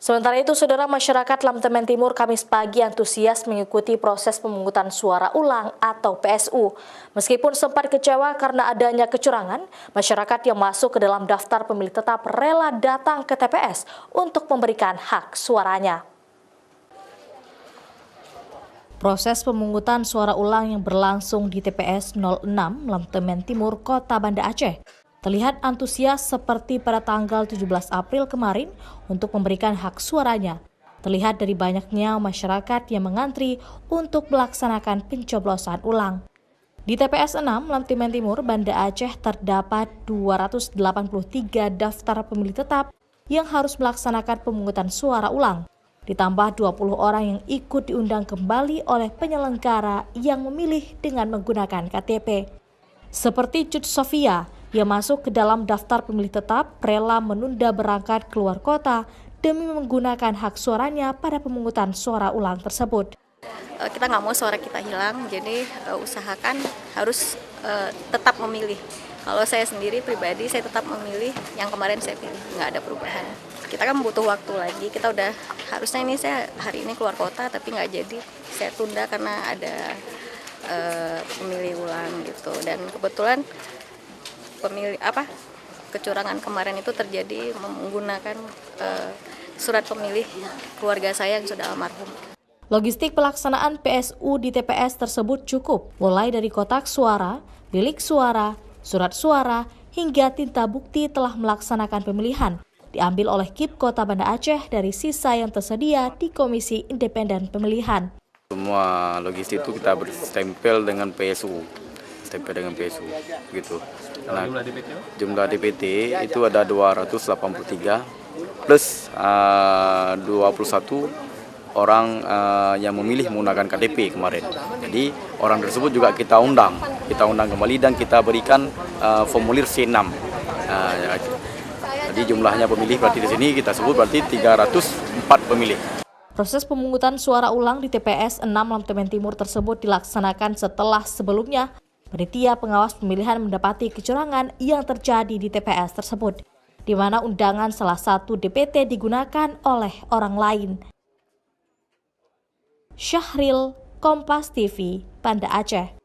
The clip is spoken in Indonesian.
Sementara itu, saudara, masyarakat Lamtemen Timur Kamis pagi antusias mengikuti proses pemungutan suara ulang atau PSU. Meskipun sempat kecewa karena adanya kecurangan, masyarakat yang masuk ke dalam daftar pemilih tetap rela datang ke TPS untuk memberikan hak suaranya. Proses pemungutan suara ulang yang berlangsung di TPS 06 Lamtemen Timur, Kota Banda Aceh terlihat antusias seperti pada tanggal 17 April kemarin untuk memberikan hak suaranya. Terlihat dari banyaknya masyarakat yang mengantri untuk melaksanakan pencoblosan ulang. Di TPS 6 Lamtemen Timur, Banda Aceh terdapat 283 daftar pemilih tetap yang harus melaksanakan pemungutan suara ulang. Ditambah 20 orang yang ikut diundang kembali oleh penyelenggara yang memilih dengan menggunakan KTP. Seperti Cut Sofia, yang masuk ke dalam daftar pemilih tetap rela menunda berangkat keluar kota demi menggunakan hak suaranya pada pemungutan suara ulang tersebut. Kita nggak mau suara kita hilang, jadi usahakan harus tetap memilih. Kalau saya sendiri pribadi, saya tetap memilih yang kemarin saya pilih, nggak ada perubahan. Kita kan butuh waktu lagi, kita udah harusnya ini saya hari ini keluar kota tapi nggak jadi, saya tunda karena ada pemilih ulang gitu. Dan kebetulan kecurangan kemarin itu terjadi menggunakan surat pemilih keluarga saya yang sudah almarhum. Logistik pelaksanaan PSU di TPS tersebut cukup, mulai dari kotak suara, bilik suara, surat suara, hingga tinta bukti telah melaksanakan pemilihan, diambil oleh KIP Kota Banda Aceh dari sisa yang tersedia di Komisi Independen Pemilihan. Semua logistik itu kita berstempel dengan PSU. Gitu. Nah, jumlah DPT itu ada 283 plus 21 orang yang memilih menggunakan KTP kemarin. Jadi orang tersebut juga kita undang kembali dan kita berikan formulir C6. Jadi jumlahnya pemilih berarti di sini kita sebut berarti 304 pemilih. Proses pemungutan suara ulang di TPS 6 Lamtemen Timur tersebut dilaksanakan setelah sebelumnya panitia pengawas pemilihan mendapati kecurangan yang terjadi di TPS tersebut, di mana undangan salah satu DPT digunakan oleh orang lain. Syahril, Kompas TV, Banda Aceh.